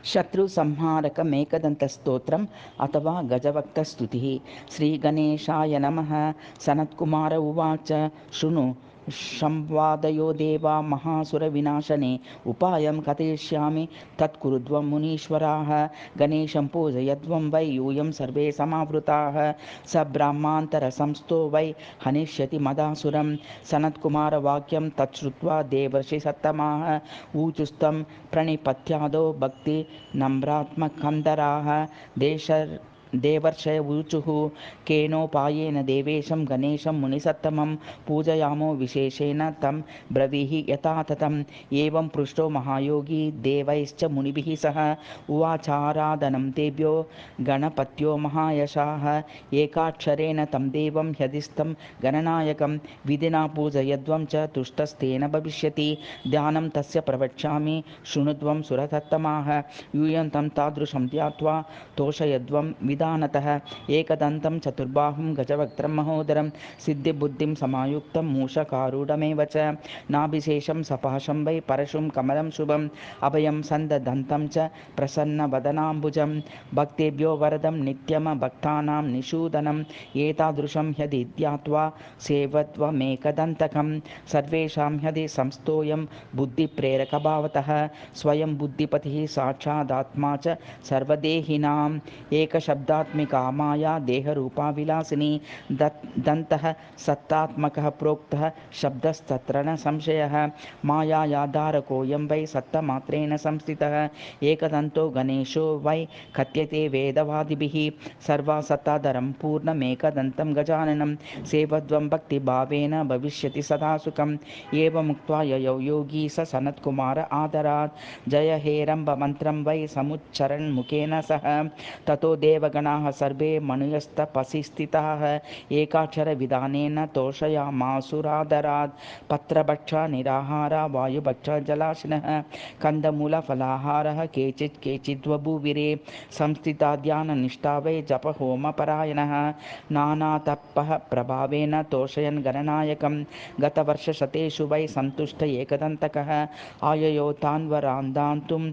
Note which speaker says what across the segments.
Speaker 1: शत्रुसंहारकमेकदन्तस्तोत्रम् अथवा गजवक्तस्तुतिः। श्रीगणेशाय नमः। सनत्कुमार उवाच शृणु संवादयो देवा महासुरविनाशने उपायं कथयिष्यामि तत्कुरुध्वं मुनीश्वराः। गणेशं पूजयध्वं वै यूयं सर्वे समावृताः। स ब्रह्मान्तरसंस्थो वै हनिष्यति मदासुरं। सनत्कुमारवाक्यं तच्छ्रुत्वा देवर्षिसत्तमाः ऊचुस्तं प्रणिपत्यादो भक्ति नम्रात्मकन्दराः। देवर्षय ऊचुः केनोपायेन देवेशं गणेशं मुनिसत्तमं पूजयामो विशेषेण तं ब्रवीहि यथा तथम्। एवं पृष्टो महायोगी देवैश्च मुनिभिः सह उवाचाराधनं तेभ्यो गणपत्यो महायशाः। एकाक्षरेण तं देवं ह्यधिस्तं गणनायकं विधिना पूजयध्वं च तुष्टस्तेन भविष्यति। ध्यानं तस्य प्रवक्ष्यामि शृणुध्वं सुरसत्तमाः। यूयं तं तादृशं ध्यात्वा तोषयध्वं विधानतः। एकदन्तं चतुर्बाहुं गजवक्त्रं महोदरं सिद्धिबुद्धिं समायुक्तं मूषकारूढमेव च। नाभिशेषं सपाशं वै परशुं कमलं शुभम् अभयं सन्ददन्तं च प्रसन्नवदनाम्बुजं। भक्तेभ्यो वरदं नित्यं भक्तानां निषूदनम्। एतादृशं ह्यदि ध्यात्वा सेवत्वमेकदन्तकं सर्वेषां ह्यदि संस्थोऽयं बुद्धिप्रेरकभावतः। स्वयं बुद्धिपतिः साक्षादात्मा च सर्वदेहिनाम्। एकशब्दात्मिका माया देहरूपा विलासिनी दन्तः सत्तात्मकः प्रोक्तः शब्दस्तत्र न संशयः। मायायाधारकोऽयं वै सत्तमात्रेण संस्थितः। एकदन्तो गणेशो वै कथ्यते वेदवादिभिः। सर्वासत्ताधरं पूर्णमेकदन्तं गजाननं सेवध्वं भक्तिभावेन भविष्यति सदा सुखम्। एवमुक्त्वा ययौ योगी स सनत्कुमार आदरात्। जय हेरम्बमन्त्रं वै समुच्चरन्मुखेन सह। ततो देवगणाः सर्वे मनुयस्तपसि स्थिताः। एकाक्षरविधानेन तोषयामासुरादरात्। पत्रभक्षा निराहारा वायुभक्षा जलाशिनः कन्दमूलफलाहारः केचिद्वभूविरे। संस्थिता ध्याननिष्ठा वै जपहोमपरायणः नानातपः प्रभावेन तोषयन् गणनायकं। गतवर्षशतेषु वै सन्तुष्ट एकदन्तकः आययो तान्वरान्दान्तुं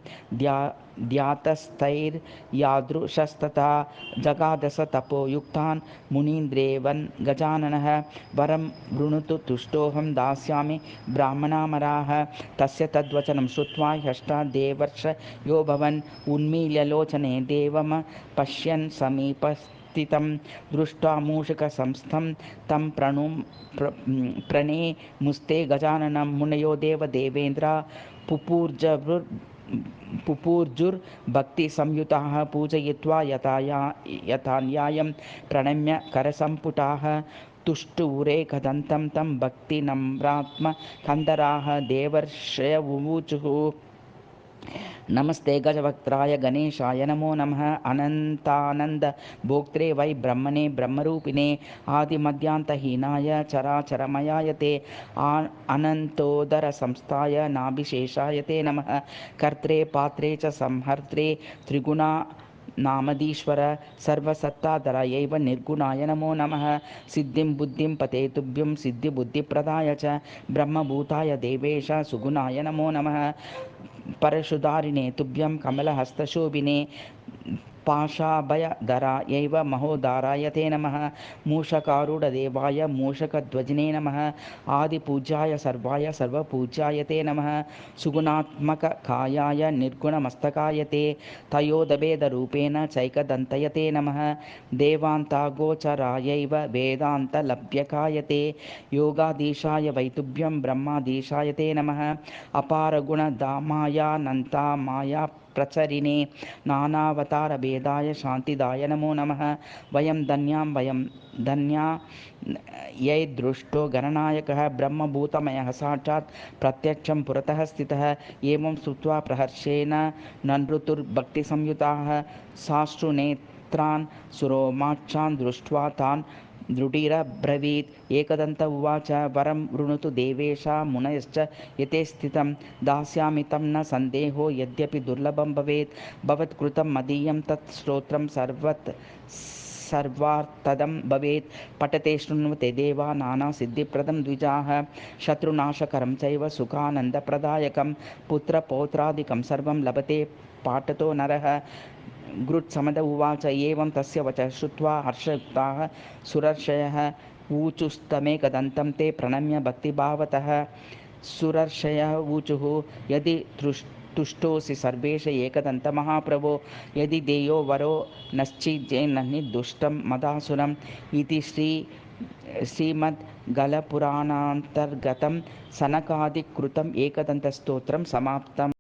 Speaker 1: ध्यातस्थैर्यादृशस्तथा जगादस तपोयुक्तान् मुनीन्द्रेवन् गजाननः। वरं वृणुतु तुष्टोऽहं दास्यामि ब्राह्मणामराः। तस्य तद्वचनं श्रुत्वा ह्यष्टा देवर्षयो भवन्। उन्मील्यलोचने देवं पश्यन् समीपस्थितं दृष्ट्वा मूषकसंस्थं तं प्रणेमुस्ते गजाननं। मुनयो देवेन्द्रा पुपूर्जुर्भक्तिसंयुताः पूजयित्वा यथा न्यायं प्रणम्य करसम्पुटाः तुष्टुरेकदन्तं तं भक्तिनम्रात्मकन्दराः। देवर्षय उवाचुः नमस्ते गजवक्त्राय गणेशाय नमो नमः। अनन्तानन्द भोक्त्रे वै ब्रह्मणे ब्रह्मरूपिणे आदिमध्यान्तहीनाय चराचरमयाय ते अनन्तोदरसंस्थाय नाभिशेषाय ते नमः। कर्त्रे पात्रे च संहर्त्रे त्रिगुणा नामधीश्वर सर्वसत्ताधरायैव निर्गुणाय नमो नमः। सिद्धिं बुद्धिं पते तुभ्यं सिद्धिबुद्धिप्रदाय च ब्रह्मभूताय देवेश सुगुणाय नमो नमः। परशुधारिणे तुभ्यं कमलहस्तशोभिने पाशाभयधरायैव महोदाराय ते नमः। मूषकारूढदेवाय मूषकध्वजिने नमः। आदिपूज्याय सर्वाय सर्वपूज्याय ते नमः। सुगुणात्मककायाय निर्गुणमस्तकाय ते तयोदभेदरूपेण चैकदन्तय ते नमः। देवान्तागोचरायैव वेदान्तलभ्यकाय ते योगाधीशाय वैतुभ्यं ब्रह्माधीशाय ते नमः। अपारगुणधामायानन्तामाया प्रचरिणे नानावतारभेदाय शान्तिदाय नमो नमः। वयं धन्या यैर्दृष्टो गणनायकः ब्रह्मभूतमयः साक्षात् प्रत्यक्षं पुरतः स्थितः। एवं स्तुत्वा प्रहर्षेण ननृतुर्भक्तिसंयुताः साश्रुनेत्रान् सुरोमाक्षान् दृष्ट्वा तान् दृढिरब्रवीत्। एकदन्त उवाच वरं वृणुतु देवेशा मुनयश्च यते स्थितं दास्यामि तं न सन्देहो यद्यपि दुर्लभं भवेत्। भवत्कृतं मदीयं तत् स्तोत्रं सर्वार्थदं भवेत्। पठते शृण्वते देवा नानासिद्धिप्रदं द्विजाः। शत्रुनाशकरं चैव सुखानन्दप्रदायकं पुत्रपौत्रादिकं सर्वं लभते पाठतो नरः। गृत्समद उवाच एवं तस्य वचः श्रुत्वा हर्षयुक्ताः सुरर्षयः ऊचुस्तमेकदन्तं ते प्रणम्य भक्तिभावतः। सुरर्षयः ऊचुः यदि तुष्टोऽसि सर्वेश एकदन्तमहाप्रभो, यदि देयो वरो नश्चिज्जेन्नहि दुष्टं मदासुरम् इति श्रीमद्गलपुराणान्तर्गतं सनकादिकृतम् एकदन्तस्तोत्रं समाप्तम्।